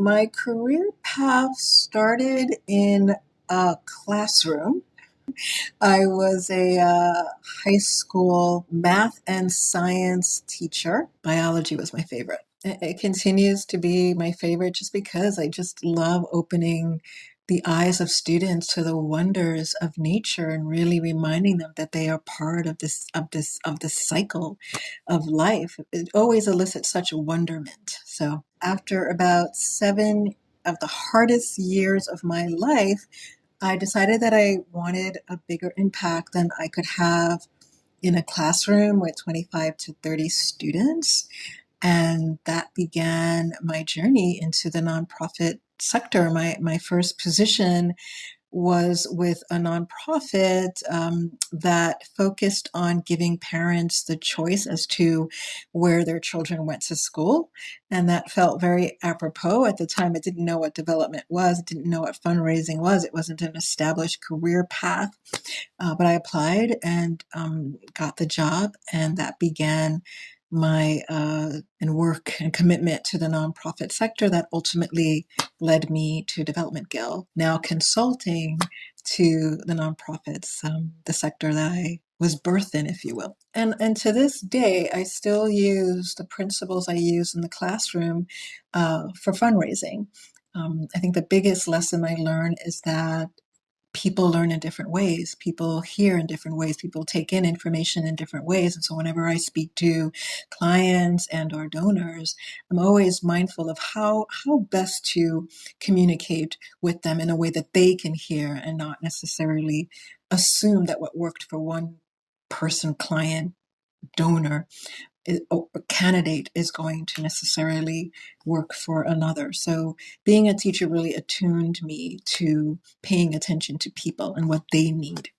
my career path started in a classroom. I was a high school math and science teacher. Biology was my favorite. It continues to be my favorite just because I just love opening the eyes of students to the wonders of nature and really reminding them that they are part of this cycle of life. It always elicits such wonderment. So after about 7 of the hardest years of my life, I decided that I wanted a bigger impact than I could have in a classroom with 25 to 30 students. And that began my journey into the nonprofit sector. My first position was with a nonprofit that focused on giving parents the choice as to where their children went to school. And that felt very apropos. At the time, I didn't know what development was, didn't know what fundraising was. It wasn't an established career path. But I applied and got the job, and that began my and work and commitment to the nonprofit sector that ultimately led me to Development Guild, now consulting to the nonprofits, the sector that I was birthed in, if you will. And to this day, I still use the principles I use in the classroom for fundraising. I think the biggest lesson I learned is that people learn in different ways. People hear in different ways. People take in information in different ways. And so whenever I speak to clients and or donors, I'm always mindful of how best to communicate with them in a way that they can hear and not necessarily assume that what worked for one person, client, donor, or candidate is going to necessarily work for another. So being a teacher really attuned me to paying attention to people and what they need.